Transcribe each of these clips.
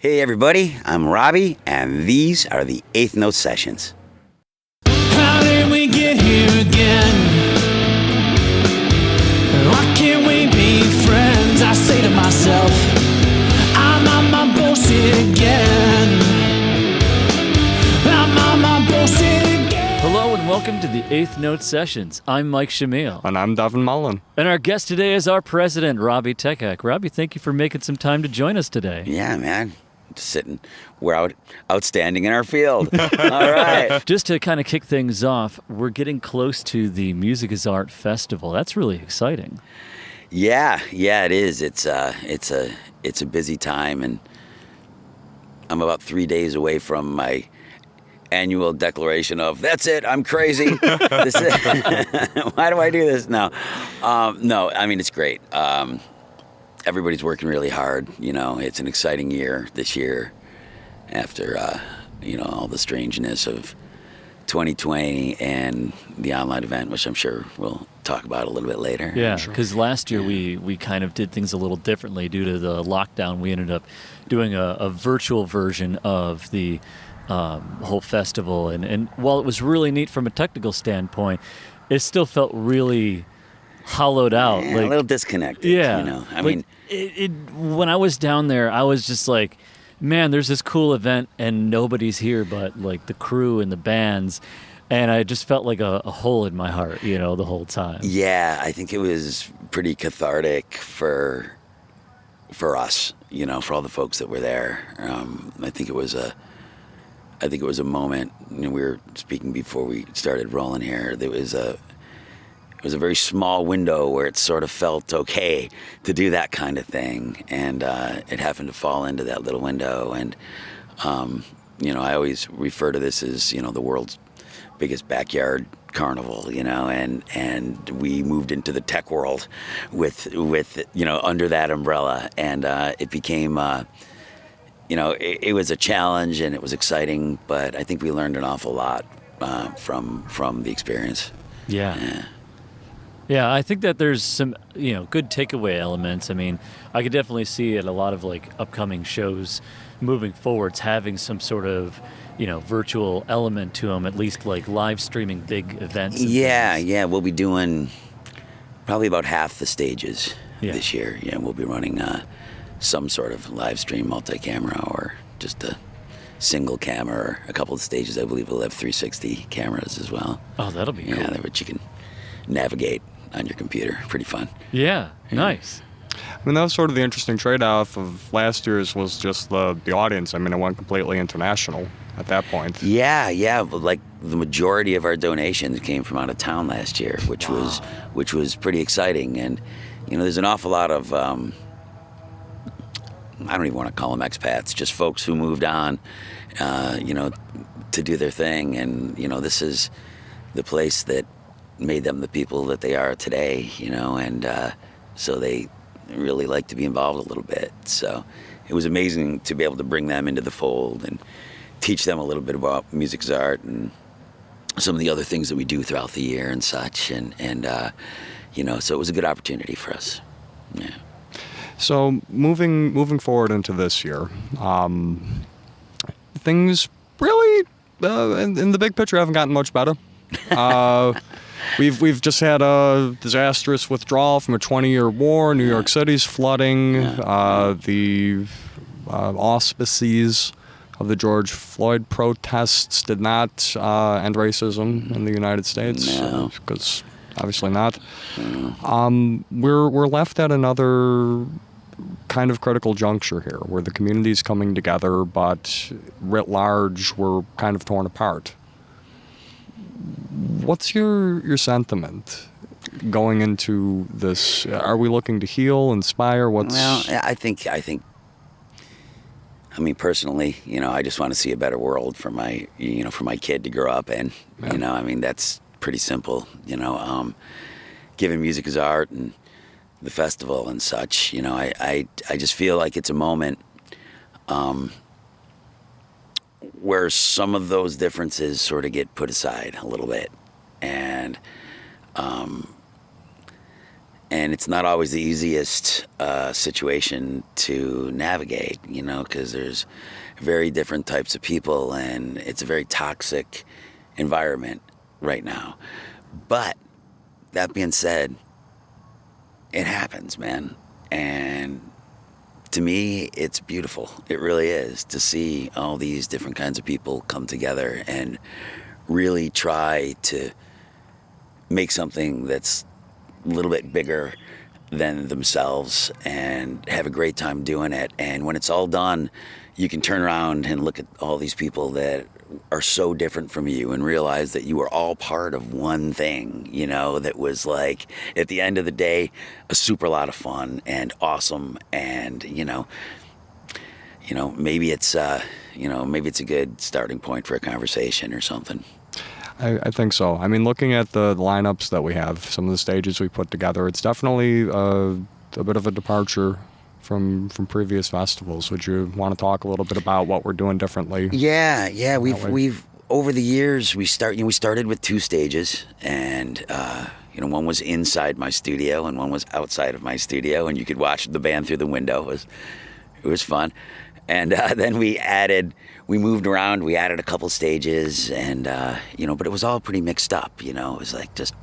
Hey everybody, I'm Robby, and these are the Eighth Note Sessions. How did we get here again? Why can't we be friends? I say to myself, I'm on my bullshit again. I'm on my bullshit again. Hello and welcome to the Eighth Note Sessions. I'm Mike Shamil. And I'm Devin Mullen. And our guest today is our president, Robby Takac. Robby, thank you for making some time to join us today. Yeah, man. Just sitting, we're outstanding in our field. All right. Just to kind of kick things off, we're getting close to the Music is Art Festival. That's really exciting. Yeah, it is. It's a busy time, and I'm about 3 days away from my annual declaration of that's it, I'm crazy. This is, why do I do this? No, I mean it's great. Everybody's working really hard. You know, it's an exciting year this year after, all the strangeness of 2020 and the online event, which I'm sure we'll talk about a little bit later. Yeah, because last year we kind of did things a little differently due to the lockdown. We ended up doing a virtual version of the whole festival. And while it was really neat from a technical standpoint, it still felt really hollowed out, a little disconnected. Yeah, I mean, when I was down there, I was just like, man, there's this cool event and nobody's here but like the crew and the bands, and I just felt like a hole in my heart, the whole time. Yeah, I think it was pretty cathartic for us, for all the folks that were there. I think it was a moment. We were speaking before we started rolling here. It was a very small window where it sort of felt okay to do that kind of thing. And it happened to fall into that little window. And, I always refer to this as, the world's biggest backyard carnival, and we moved into the tech world with under that umbrella. And it became, it was a challenge and it was exciting, but I think we learned an awful lot from the experience. Yeah. Yeah, I think that there's some, good takeaway elements. I mean, I could definitely see at a lot of like upcoming shows moving forwards having some sort of, virtual element to them, at least like live streaming big events. Yeah, we'll be doing probably about half the stages this year. Yeah, we'll be running some sort of live stream multi-camera or just a single camera. Or a couple of stages, I believe, will have 360 cameras as well. Oh, that'll be cool. Yeah, which you can navigate on your computer. Pretty fun. Yeah, nice. I mean, that was sort of the interesting trade-off of last year's was just the audience. I mean, it went completely international at that point. Yeah. Like the majority of our donations came from out of town last year, which was pretty exciting. And there's an awful lot of I don't even want to call them expats, just folks who moved on, to do their thing. And this is the place that made them the people that they are today, and so they really like to be involved a little bit. So it was amazing to be able to bring them into the fold and teach them a little bit about music as art and some of the other things that we do throughout the year and such. And so it was a good opportunity for us. Yeah. So moving forward into this year, things really in the big picture haven't gotten much better. We've just had a disastrous withdrawal from a 20-year war. New York City's flooding. The auspices of the George Floyd protests did not end racism in the United States, because obviously not. We're left at another kind of critical juncture here, where the community's coming together, but writ large, we're kind of torn apart. What's your sentiment going into this? Are we looking to heal, inspire? Well, I think. I mean, personally, I just want to see a better world for my kid to grow up in. Yeah. I mean, that's pretty simple. Given music as art and the festival and such, I just feel like it's a moment where some of those differences sort of get put aside a little bit. And and it's not always the easiest situation to navigate, you know, because there's very different types of people, and it's a very toxic environment right now. But that being said, it happens, man. And to me, it's beautiful. It really is, to see all these different kinds of people come together and really try to make something that's a little bit bigger than themselves and have a great time doing it. And when it's all done, you can turn around and look at all these people that are so different from you and realize that you were all part of one thing, you know, that was like, at the end of the day, a super lot of fun and awesome. And, you know, maybe it's a good starting point for a conversation or something. I think so. I mean, looking at the lineups that we have, some of the stages we put together, it's definitely a bit of a departure from previous festivals. Would you want to talk a little bit about what we're doing differently? Yeah. We've over the years we started with 2 stages, and one was inside my studio and one was outside of my studio, and you could watch the band through the window. It was fun. And then we moved around, we added a couple stages, and but it was all pretty mixed up. You know, it was like just,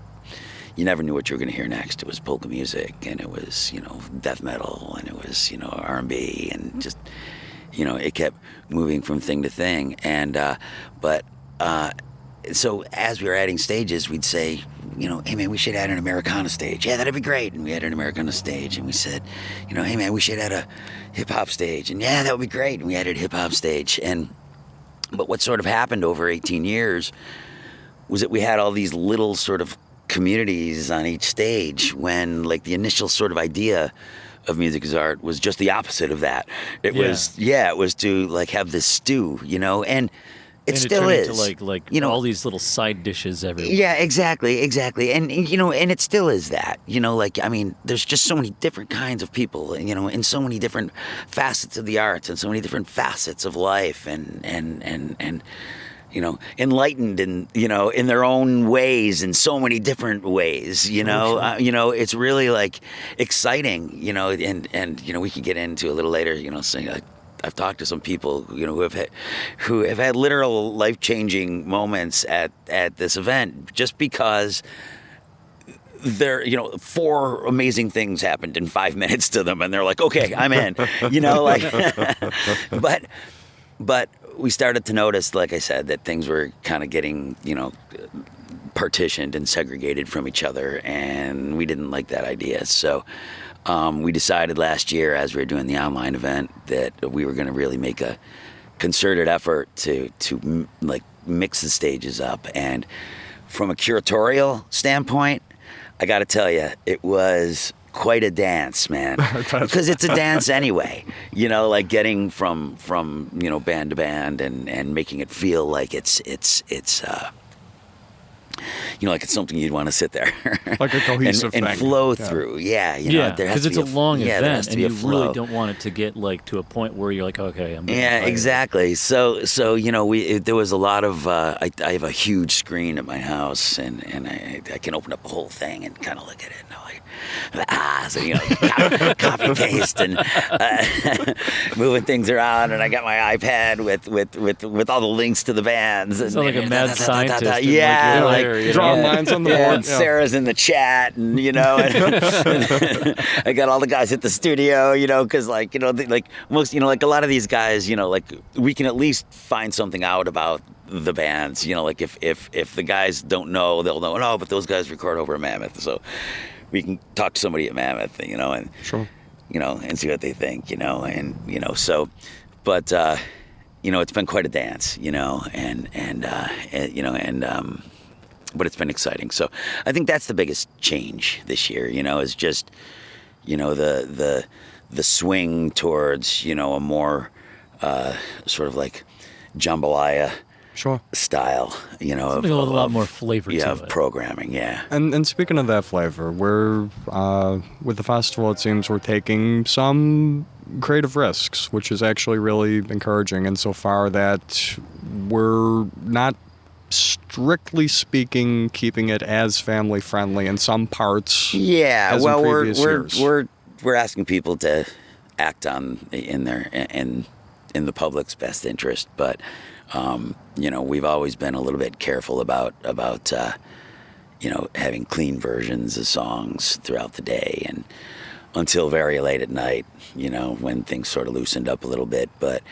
you never knew what you were going to hear next. It was polka music, and it was, death metal, and it was, R&B, and just, it kept moving from thing to thing. And so as we were adding stages, we'd say, hey man, we should add an Americana stage. Yeah, that'd be great. And we added an Americana stage, and we said, hey man, we should add a hip hop stage. And yeah, that would be great. And we added a hip hop stage. But what sort of happened over 18 years was that we had all these little sort of communities on each stage, when like the initial sort of idea of Music is Art was just the opposite of that. It was to like have this stew, and it still is like all these little side dishes everywhere. Yeah, exactly, and and it still is that. There's just so many different kinds of people, in so many different facets of the arts and so many different facets of life, and enlightened in their own ways, in so many different ways. It's really like exciting. And we could get into a little later. Saying I've talked to some people, who have had literal life-changing moments at this event, just because there, 4 amazing things happened in 5 minutes to them, and they're like, okay, I'm in, but we started to notice, like I said, that things were kind of getting, partitioned and segregated from each other, and we didn't like that idea. So we decided last year, as we were doing the online event, that we were going to really make a concerted effort to like mix the stages up. And from a curatorial standpoint, I got to tell you, it was quite a dance, man, because it's a dance anyway, like getting from band to band and making it feel like it's like it's something you'd want to sit there like a cohesive and thing. Flow through. Yeah, because it's a long event, and you flow. really don't want it to get like to a point where you're like, okay, I'm getting tired. Exactly. So there was a lot of I have a huge screen at my house, and I can open up the whole thing and kind of look at it, and I'm like, copy paste and moving things around, and I got my iPad with all the links to the bands. Sound like a mad scientist. Yeah, like drawing lines on the board. And Sarah's in the chat, and and I got all the guys at the studio, because most, like a lot of these guys, like we can at least find something out about the bands, like if the guys don't know, they'll know. No, but those guys record over at Mammoth, so we can talk to somebody at Mammoth, and sure, and see what they think, so, but it's been quite a dance, but it's been exciting. So I think that's the biggest change this year, is just, the swing towards, a more sort of like jambalaya sure style, something a lot more flavor to of it. Programming, yeah. And speaking of that flavor, we're with the festival, it seems we're taking some creative risks, which is actually really encouraging insofar that we're not strictly speaking, keeping it as family friendly in some parts. Yeah, as well, in we're previous years. we're asking people to act in the public's best interest, but we've always been a little bit careful about having clean versions of songs throughout the day and until very late at night, when things sort of loosened up a little bit, but.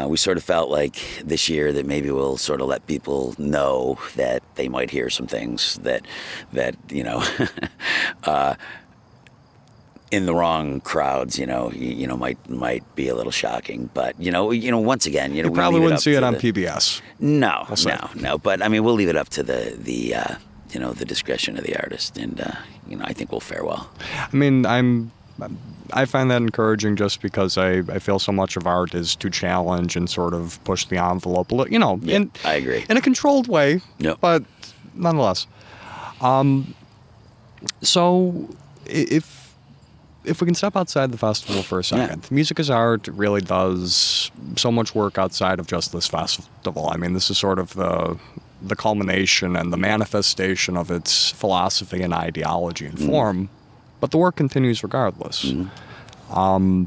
We sort of felt like this year that maybe we'll sort of let people know that they might hear some things that in the wrong crowds, might be a little shocking. But once again, you we probably leave wouldn't see it to on PBS. No. But I mean, we'll leave it up to the discretion of the artist, and I think we'll fare well. I mean, I find that encouraging just because I feel so much of art is to challenge and sort of push the envelope, I agree. In a controlled way, yep. But nonetheless. So if we can step outside the festival for a second, Yeah. Music is Art really does so much work outside of just this festival. I mean, this is sort of the culmination and the manifestation of its philosophy and ideology and form. But the work continues regardless. Mm-hmm.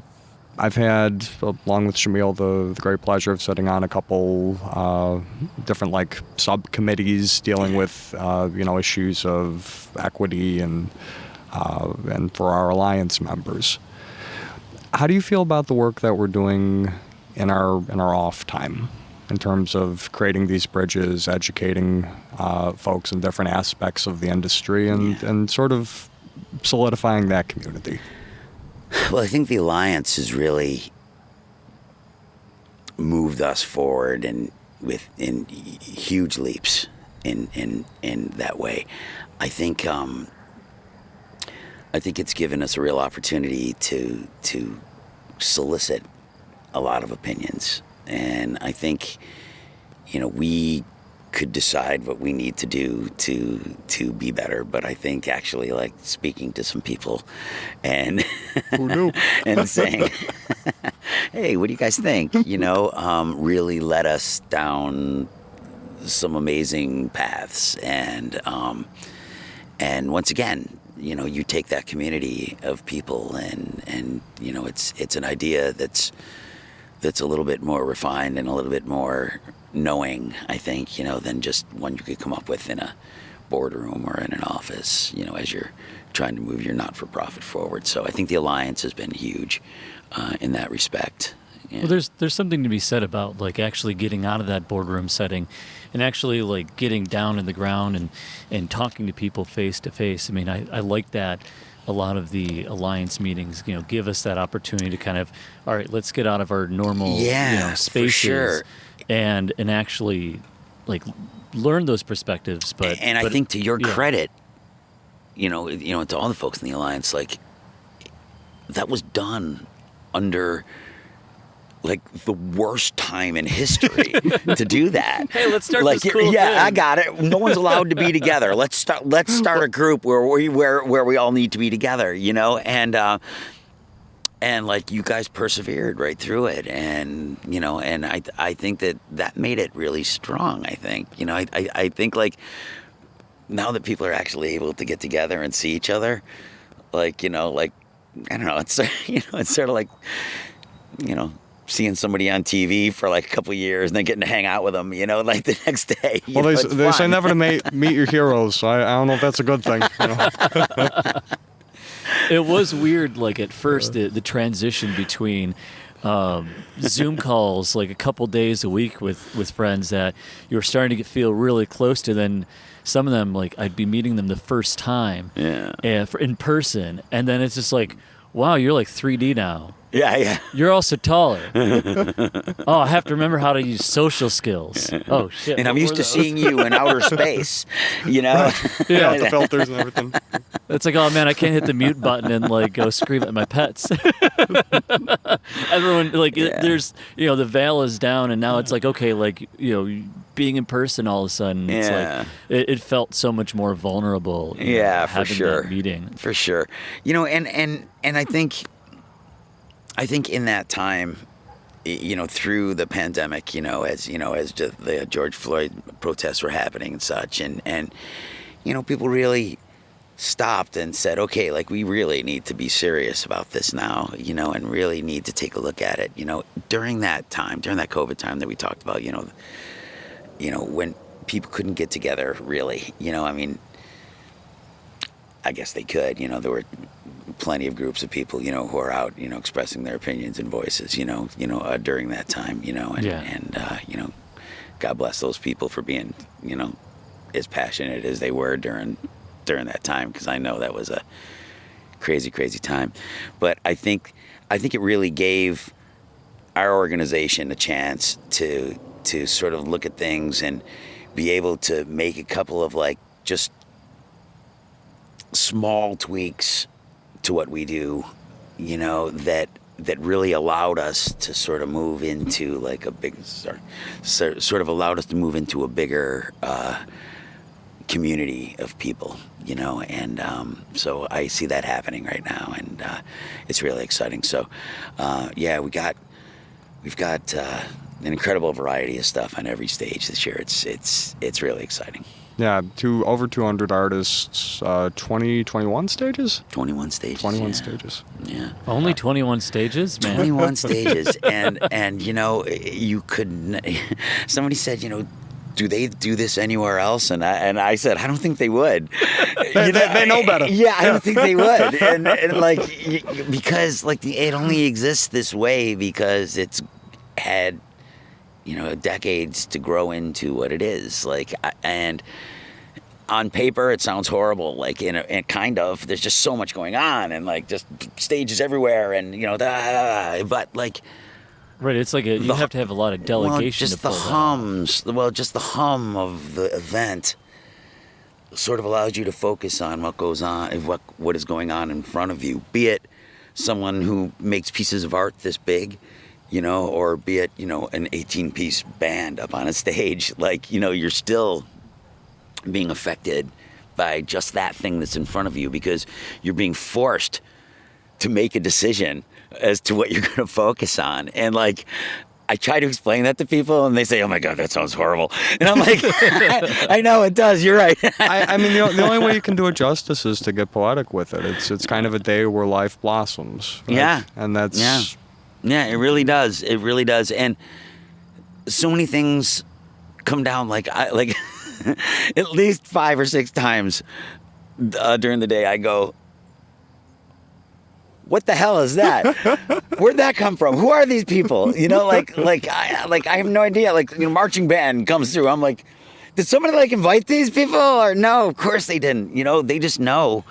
I've had, along with Shamil, the great pleasure of sitting on a couple different subcommittees dealing with issues of equity and for our Alliance members. How do you feel about the work that we're doing in our off time, in terms of creating these bridges, educating folks in different aspects of the industry, and sort of solidifying that community? Well, I think the Alliance has really moved us forward in huge leaps in that way. I think it's given us a real opportunity to solicit a lot of opinions, and I think we could decide what we need to do to be better, but I think actually speaking to some people and who knew and saying, hey, what do you guys think, really led us down some amazing paths, and once again, you take that community of people and it's an idea that's a little bit more refined and a little bit more knowing, I think, than just one you could come up with in a boardroom or in an office, as you're trying to move your not-for-profit forward. So I think the Alliance has been huge in that respect. Yeah. Well, there's something to be said about actually getting out of that boardroom setting and actually getting down in the ground and talking to people face to face. I mean, I like that. A lot of the Alliance meetings, give us that opportunity to kind of, all right, let's get out of our normal spaces for sure. and actually learn those perspectives. But I think to your credit, to all the folks in the Alliance, that was done under the worst time in history to do that. Hey, let's start this cool thing. I got it. No one's allowed to be together. Let's start a group where we all need to be together, and you guys persevered right through it, and I think that made it really strong. I think I think now that people are actually able to get together and see each other, I don't know, it's it's sort of seeing somebody on TV for a couple of years and then getting to hang out with them, the next day. Well, they say never to meet your heroes, so I don't know if that's a good thing. It was weird, at first, the transition between Zoom calls, a couple days a week with friends that you were starting to feel really close to. Then some of them, I'd be meeting them the first time in person, and then it's just wow, you're 3D now. Yeah. You're also taller. Oh, I have to remember how to use social skills. Oh, shit. And I'm used to seeing you in outer space, Yeah, the filters and everything. It's oh, man, I can't hit the mute button and, go scream at my pets. Everyone, there's, the veil is down, and now it's okay, being in person all of a sudden, it's it felt so much more vulnerable. For sure. That meeting. For sure. And I think in that time, through the pandemic, as the George Floyd protests were happening and such, and people really stopped and said, okay, like we really need to be serious about this now, and really need to take a look at it, during that COVID time that we talked about, when people couldn't get together really, I guess they could, there were plenty of groups of people, who are out, expressing their opinions and voices, during that time, and God bless those people for being, as passionate as they were during that time, because I know that was a crazy time. But I think it really gave our organization a chance to sort of look at things and be able to make a couple of like just small tweaks to what we do, that really allowed us to sort of move into like a big, sort of allowed us to move into a bigger community of people, and so I see that happening right now, and it's really exciting. So, we've got an incredible variety of stuff on every stage this year. It's really exciting. Yeah, over 200 artists, 21 stages? 21 stages. 21 stages. Yeah. Only 21 stages, man. 21 stages. And you could, somebody said, do they do this anywhere else? And I said, I don't think they would. They know better. Yeah, I don't think they would. And because it only exists this way because it's had, decades to grow into what it is. And on paper, it sounds horrible. And kind of, there's just so much going on, and just stages everywhere, and but Right, it's like you have to have a lot of delegation to pull just the hum of the event sort of allows you to focus on what goes on, what is going on in front of you. Be it someone who makes pieces of art this big, or be it, an 18-piece band up on a stage. You're still being affected by just that thing that's in front of you, because you're being forced to make a decision as to what you're going to focus on. And I try to explain that to people, and they say, oh my God, that sounds horrible. And I'm like, I know it does. You're right. I mean, the only way you can do it justice is to get poetic with it. It's kind of a day where life blossoms. Right? Yeah. And that's... Yeah, it really does. It really does. And so many things come down at least 5 or 6 times during the day. I go, what the hell is that? Where'd that come from? Who are these people? I have no idea. Marching band comes through. I'm like, did somebody invite these people? Or no, of course they didn't. They just know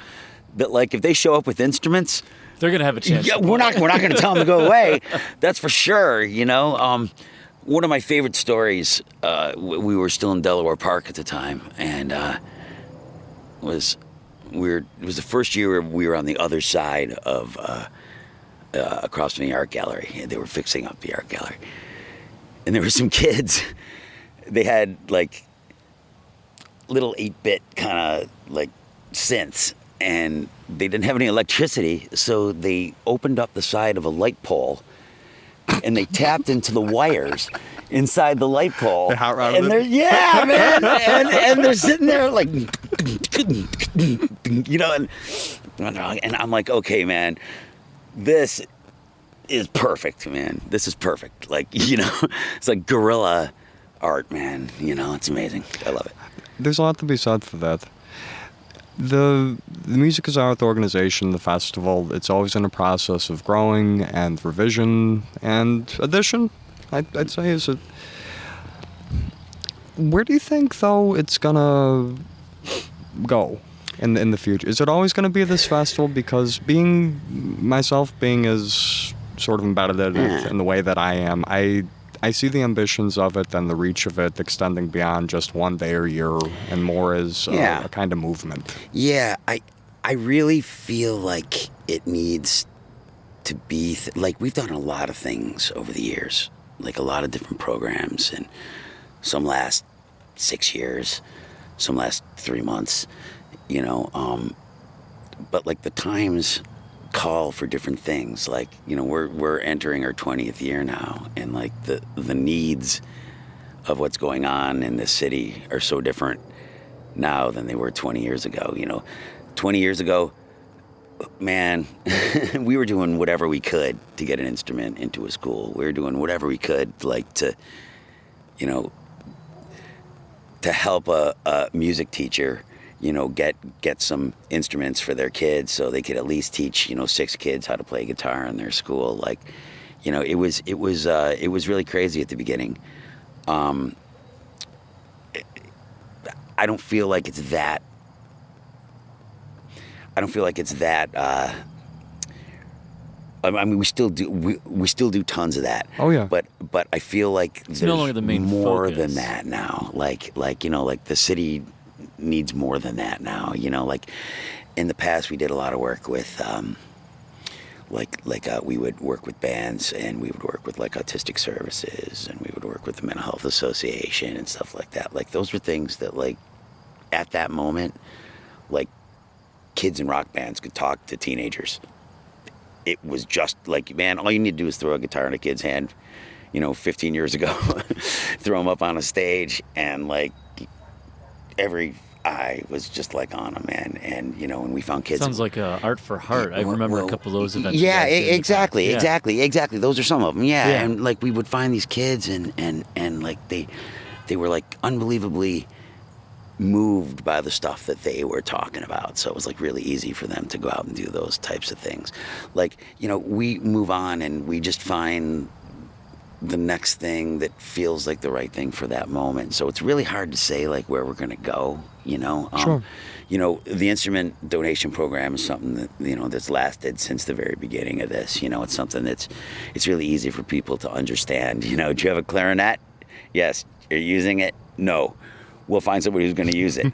that if they show up with instruments, they're going to have a chance. Yeah, we're not going to tell them to go away. That's for sure. One of my favorite stories, we were still in Delaware Park at the time, and it was the first year we were on the other side of across from the art gallery. They were fixing up the art gallery, and there were some kids. They had little 8-bit kind of synths, and they didn't have any electricity, so they opened up the side of a light pole, and they tapped into the wires inside the light pole. And they're, yeah, man, and they're sitting there and I'm like, okay, man, this is perfect, man. This is perfect. It's like guerrilla art, man. It's amazing. I love it. There's a lot to be said for that. The Music is Art organization, the festival, it's always in a process of growing and revision and addition, I'd say. Where do you think, though, it's going to go in the future? Is it always going to be this festival? Because being as sort of embedded in it in the way that I am, I see the ambitions of it and the reach of it extending beyond just one day or year and more as a kind of movement. Yeah, I really feel like it needs to be... we've done a lot of things over the years, a lot of different programs, and some last 6 years, some last 3 months, but the times call for different things. Like, you know, we're entering our 20th year now, and like the needs of what's going on in this city are so different now than they were 20 years ago. You know, 20 years ago, man, we were doing whatever we could to get an instrument into a school. We were doing whatever we could, like, to, you know, to help a music teacher, you know, get some instruments for their kids so they could at least teach, you know, 6 kids how to play guitar in their school. Like, you know, it was really crazy at the beginning. I don't feel like it's that. I mean, we still do tons of that. Oh yeah. But I feel like It's there's no longer the main more focus. than that now. Like, you know, like the city needs more than that now. You know, like in the past we did a lot of work with we would work with bands, and we would work with like autistic services, and we would work with the mental health association and stuff like that. Like, those were things that, like, at that moment, like, kids in rock bands could talk to teenagers. It was just like, man, all you need to do is throw a guitar in a kid's hand, you know, 15 years ago, throw them up on a stage, and like every eye was just like on them, man. And, you know, when we found kids. Sounds like Art for Heart. I remember a couple of those events. you Yeah, guys did in the past. exactly. Those are some of them. Yeah. Yeah. And like we would find these kids, and like they were like unbelievably moved by the stuff that they were talking about. So it was like really easy for them to go out and do those types of things. Like, you know, we move on and we just find the next thing that feels like the right thing for that moment. So it's really hard to say like where we're going to go, you know. Sure. You know, the instrument donation program is something that, you know, that's lasted since the very beginning of this. You know, it's something it's really easy for people to understand. You know, do you have a clarinet? Yes. Are you using it? No. We'll find somebody who's going to use it.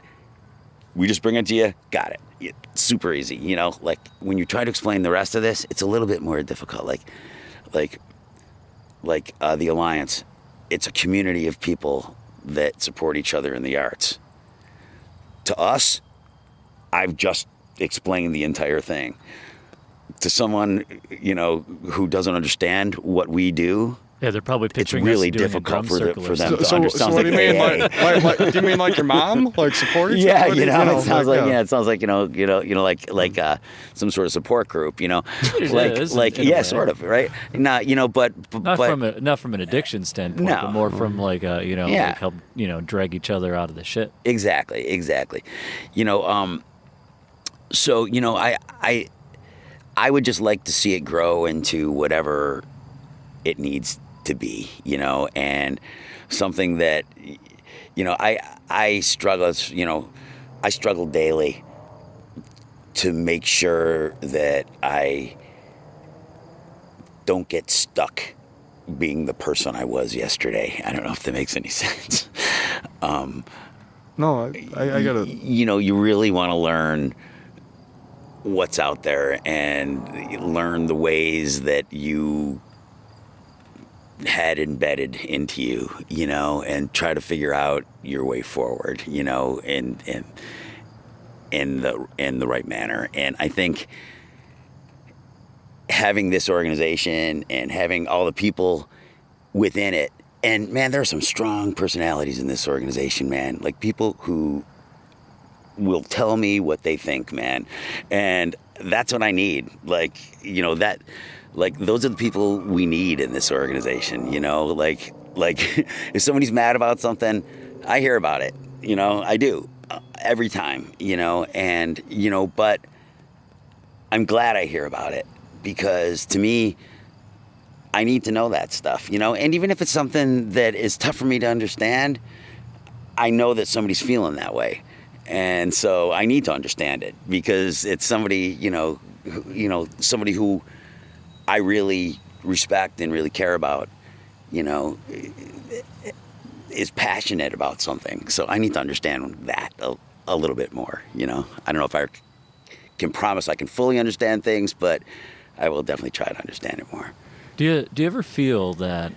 We just bring it to you. Got it. It's super easy. You know, like when you try to explain the rest of this, it's a little bit more difficult. Like the Alliance, it's a community of people that support each other in the arts. To us, I've just explained the entire thing. To someone, you know, who doesn't understand what we do, Yeah, they're probably it's picturing really us doing difficult a drum circle or for them something. to understand. So what do you mean? Hey. Like, do you mean like your mom? Like support each Yeah, other? you know, it sounds like yeah. it sounds like like some sort of support group, you know, It like is, like in a yeah, way. sort of, right? Not, you know, but Not from an addiction standpoint, No. but more from like you know, Yeah. like help, you know, drag each other out of the shit. Exactly. You know, so, you know, I would just like to see it grow into whatever it needs to be, you know, and something that, you know, I struggle daily to make sure that I don't get stuck being the person I was yesterday. I don't know if that makes any sense. No, I get it. You know, you really want to learn what's out there and learn the ways that you had embedded into you, you know, and try to figure out your way forward, you know, in the right manner. And I think having this organization and having all the people within it, and man, there are some strong personalities in this organization, man. Like people who will tell me what they think, man. And that's what I need. Like, you know, that, like, those are the people we need in this organization, you know, like if somebody's mad about something, I hear about it, you know, I do every time, you know, and, you know, but I'm glad I hear about it because to me, I need to know that stuff, you know, and even if it's something that is tough for me to understand, I know that somebody's feeling that way. And so I need to understand it because it's somebody, you know, somebody who I really respect and really care about, you know, is passionate about something. So I need to understand that a little bit more, you know. I don't know if I can promise I can fully understand things, but I will definitely try to understand it more. Do you ever feel that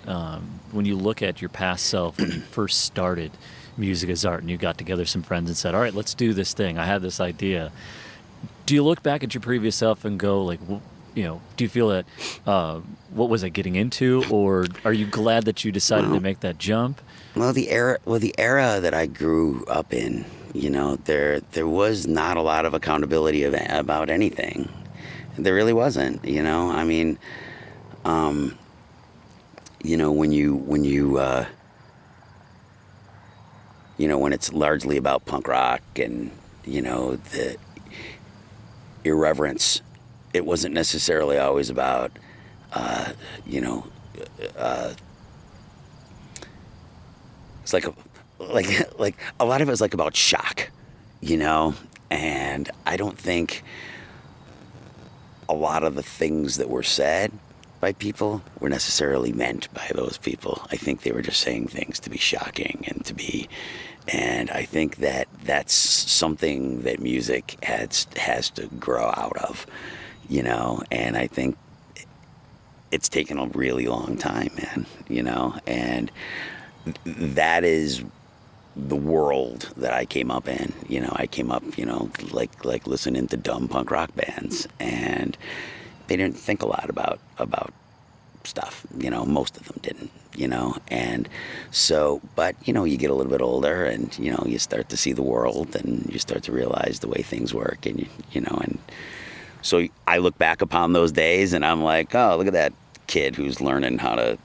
when you look at your past self when you first started music as art and you got together some friends and said, all right, let's do this thing, I have this idea, do you look back at your previous self and go like, do you feel that what was I getting into, or are you glad that you decided to make that jump? Well, the era that I grew up in, there was not a lot of accountability about anything. There really wasn't. I mean, when when it's largely about punk rock and the irreverence, it wasn't necessarily always about it's like a lot of it was like about shock, and I don't think a lot of the things that were said by people were necessarily meant by those people. I think they were just saying things to be shocking and I think that that's something that music has to grow out of, and I think it's taken a really long time, man, and that is the world that I came up in. I came up, like listening to dumb punk rock bands, and they didn't think a lot about stuff. Most of them didn't. And so, but you get a little bit older, and you start to see the world, and you start to realize the way things work, and and so I look back upon those days, and I'm like, oh, look at that kid who's learning how to.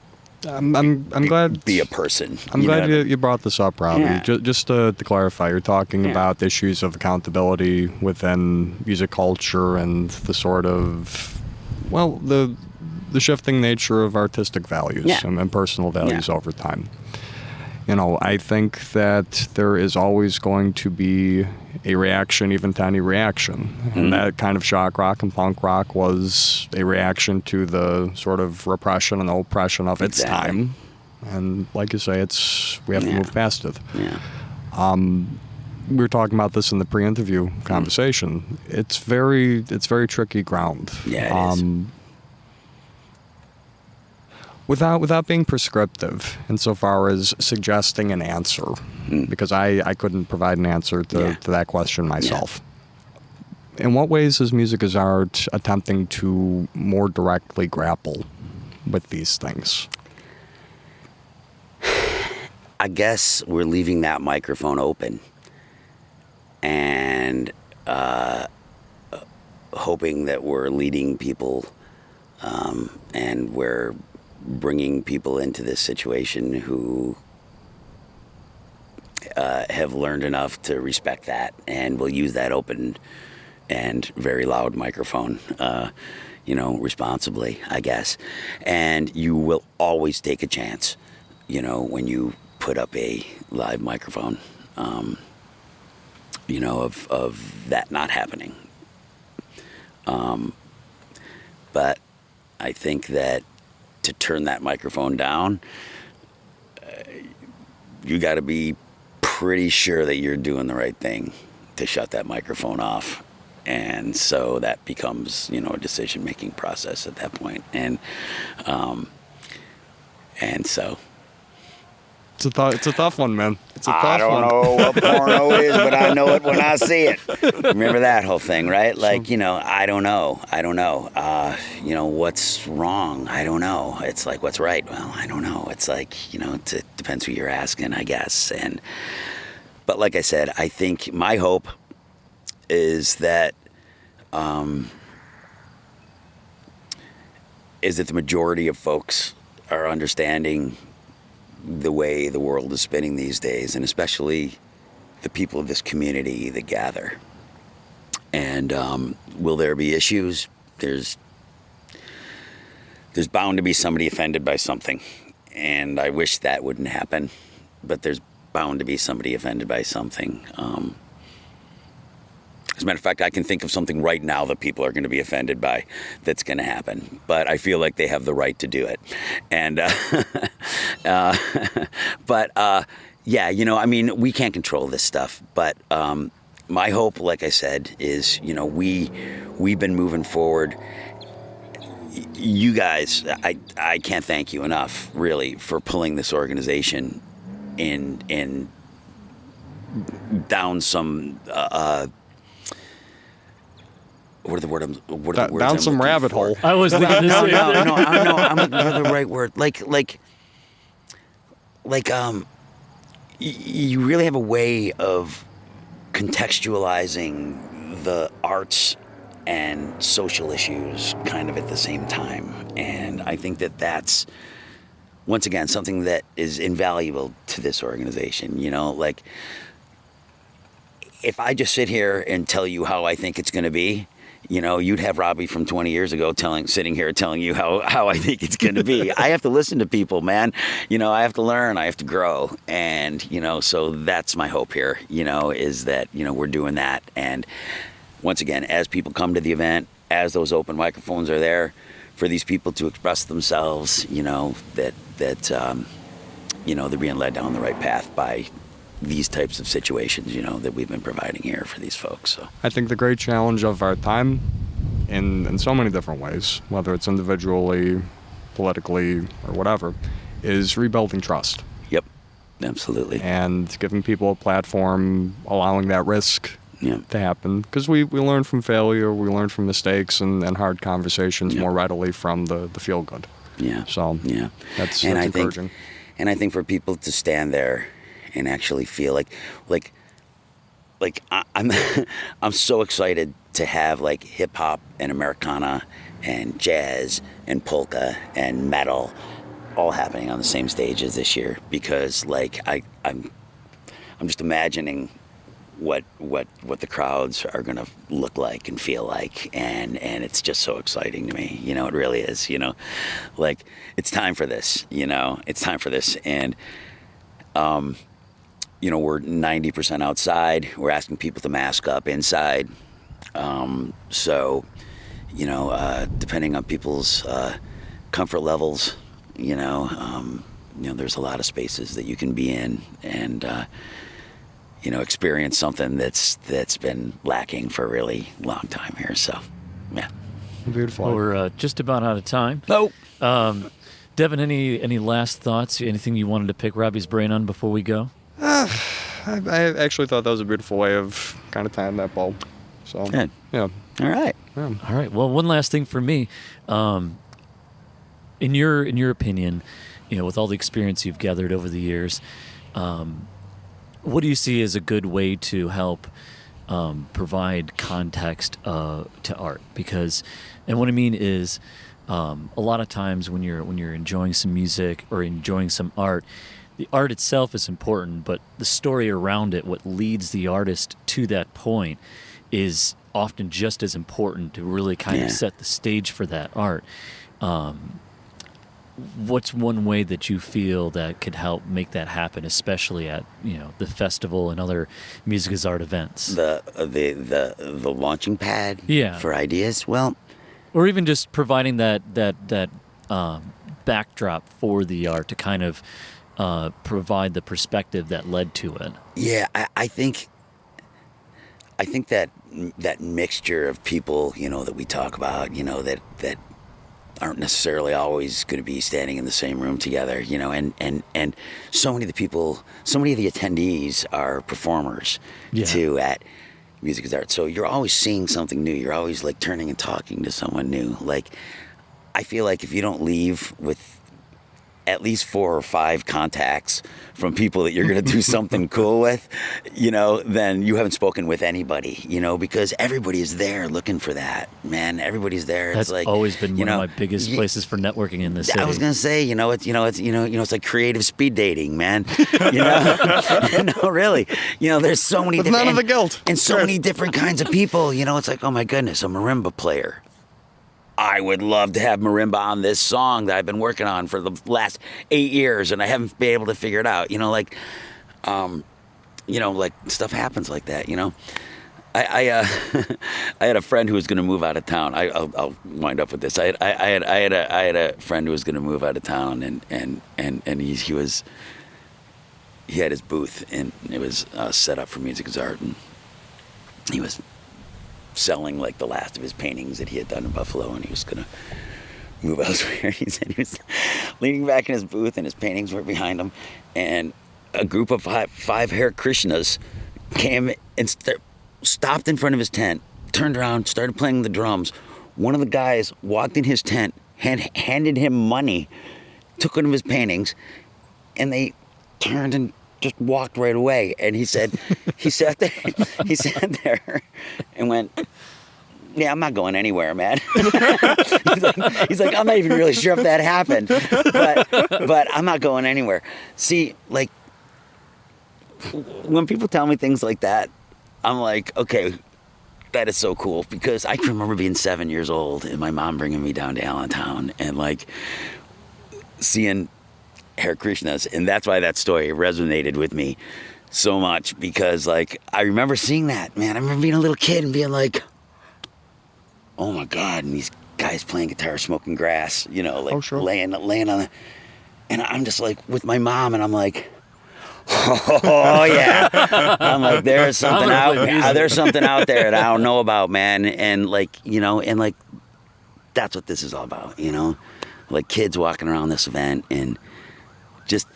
I'm glad be a person. I'm glad you brought this up, Robby. Yeah. Just to clarify, you're talking about the issues of accountability within music culture and the sort of, well, the shifting nature of artistic values and personal values over time. I think that there is always going to be a reaction even to any reaction. Mm-hmm. And that kind of shock rock and punk rock was a reaction to the sort of repression and oppression of its time. And like you say, we have to move past it. Yeah. We were talking about this in the pre-interview conversation. It's very tricky ground. Yeah, it is. Without being prescriptive insofar as suggesting an answer, because I couldn't provide an answer to that question myself. In what ways is music as art attempting to more directly grapple with these things? I guess we're leaving that microphone open and hoping that we're leading people and we're bringing people into this situation who have learned enough to respect that and will use that open and very loud microphone, responsibly, I guess. And you will always take a chance, when you put up a live microphone, of that not happening. But I think that to turn that microphone down, you got to be pretty sure that you're doing the right thing to shut that microphone off. And so that becomes, a decision-making process at that point. And so. It's a tough one, man. It's a tough one. I don't know what porno is, but I know it when I see it. Remember that whole thing, right? Like, I don't know. What's wrong? I don't know. It's like, what's right? Well, I don't know. It's like, it depends who you're asking, I guess. But like I said, I think my hope is that the majority of folks are understanding the way the world is spinning these days, and especially the people of this community that gather. And will there be issues? There's bound to be somebody offended by something, and I wish that wouldn't happen, but there's bound to be somebody offended by something. As a matter of fact, I can think of something right now that people are going to be offended by that's going to happen. But I feel like they have the right to do it. And, we can't control this stuff. But my hope, like I said, is, we've been moving forward. You guys, I can't thank you enough, really, for pulling this organization in down some... what are the words Down I'm some looking rabbit for? hole. I was thinking the No, same no, thing. no, I'm looking for the right word. You really have a way of contextualizing the arts and social issues kind of at the same time. And I think that that's, once again, something that is invaluable to this organization. You know, like, if I just sit here and tell you how I think it's going to be, you know, you'd have Robby from 20 years ago sitting here telling you how I think it's going to be. I have to listen to people, man. You know, I have to learn, I have to grow. And, you know, so that's my hope here, you know, is that, you know, we're doing that. And once again, as people come to the event, as those open microphones are there for these people to express themselves, you know, that you know, they're being led down the right path by these types of situations, you know, that we've been providing here for these folks. So I think the great challenge of our time, in so many different ways, whether it's individually, politically, or whatever, is rebuilding trust. yep, absolutely. And giving people a platform, allowing that risk Yeah. to happen. Because we learn from failure, we learn from mistakes and hard conversations Yeah. more readily from the feel good. Yeah. So yeah, that's I encouraging. And I think for people to stand there and actually feel like I'm I'm so excited to have like hip hop and Americana and jazz and polka and metal all happening on the same stages this year, because like I'm just imagining what the crowds are going to look like and feel like, and it's just so exciting to me. You know, it really is. You know, like, it's time for this. You know, it's time for this. And you know, we're 90% outside. We're asking people to mask up inside. So, you know, depending on people's comfort levels, you know, there's a lot of spaces that you can be in and you know, experience something that's been lacking for a really long time here. So, yeah. Beautiful. Well, we're just about out of time. Oh, Devin, any last thoughts? Anything you wanted to pick Robby's brain on before we go? I actually thought that was a beautiful way of kind of tying that bow. So, good. yeah. All right. Yeah. All right. Well, one last thing for me. In your opinion, you know, with all the experience you've gathered over the years, what do you see as a good way to help provide context to art? Because, and what I mean is, a lot of times when you're enjoying some music or enjoying some art, the art itself is important, but the story around it, what leads the artist to that point, is often just as important to really kind of set the stage for that art. What's one way that you feel that could help make that happen, especially at, you know, the festival and other Music is Art events? The launching pad for ideas. Well, or even just providing that backdrop for the art to kind of provide the perspective that led to it. yeah, I think that mixture of people, you know, that we talk about, you know, that aren't necessarily always going to be standing in the same room together, you know, and so many of the attendees are performers too at Music is Art. So you're always seeing something new. You're always like turning and talking to someone new. Like, I feel like if you don't leave with at least 4 or 5 contacts from people that you're going to do something cool with, you know, then you haven't spoken with anybody, you know, because everybody is there looking for that, man. Everybody's there. That's it's like, always been one know, of my biggest places for networking in this city. I was going to say, it's like creative speed dating, man. You know, no, really, you know, there's so many With different, none of the guilt. and so many different kinds of people, you know, it's like, oh my goodness, a marimba player. I would love to have marimba on this song that I've been working on for the last 8 years, and I haven't been able to figure it out. You know, like, like stuff happens like that. You know, I had a friend who was going to move out of town. I'll wind up with this. I had a friend who was going to move out of town, and he had his booth, and it was set up for Music is Art, and he was selling like the last of his paintings that he had done in Buffalo, and he was gonna move elsewhere. He said he was leaning back in his booth and his paintings were behind him, and a group of five Hare Krishnas came and stopped in front of his tent, turned around, started playing the drums. One of the guys walked in his tent, handed him money, took one of his paintings, and they turned and just walked right away. And he said, he sat there and went, yeah, I'm not going anywhere, man. he's like, I'm not even really sure if that happened, but I'm not going anywhere. See, like, when people tell me things like that, I'm like, okay, that is so cool, because I can remember being 7 years old and my mom bringing me down to Allentown and like seeing Hare Krishnas, and that's why that story resonated with me so much, because like I remember seeing that, man. I remember being a little kid and being like, oh my God, and these guys playing guitar, smoking grass, you know, like laying on the, and I'm just like with my mom, and I'm like, oh yeah, I'm like, there's something there's something out there that I don't know about, man. And like, you know, and like that's what this is all about, you know, like kids walking around this event and just,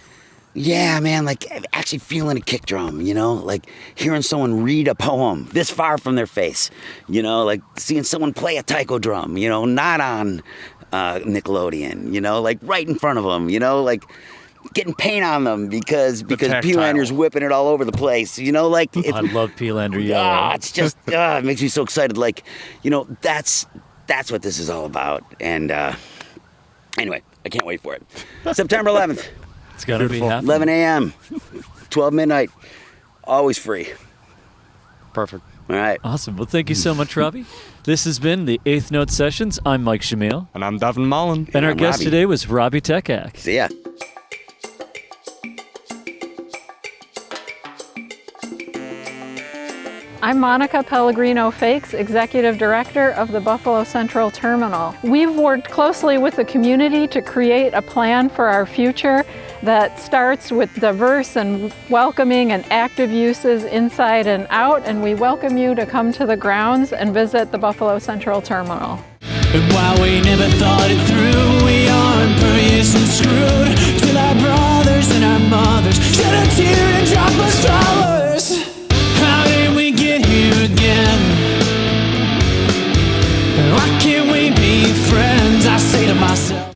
yeah, man, like actually feeling a kick drum, you know, like hearing someone read a poem this far from their face, you know, like seeing someone play a taiko drum, you know, not on Nickelodeon, you know, like right in front of them, you know, like getting paint on them because Peelander's whipping it all over the place, you know, like I love Peelander yellow. It's just it makes me so excited, like, you know, that's what this is all about. And anyway, I can't wait for it. September 11th. It's gonna be happening. 11 a.m., 12 midnight, always free. Perfect. All right. Awesome. Well, thank you so much, Robby. This has been the Eighth Note Sessions. I'm Mike Shamil. And I'm Devin Mullen. And our I'm guest Robby. today was Robby Takac. See ya. I'm Monica Pellegrino Fakes, Executive Director of the Buffalo Central Terminal. We've worked closely with the community to create a plan for our future that starts with diverse and welcoming and active uses inside and out, and we welcome you to come to the grounds and visit the Buffalo Central Terminal. And while we never thought it through, we are impervious and screwed till our brothers and our mothers shed a tear and drop us flowers. How did we get here again? Why can't we be friends? I say to myself.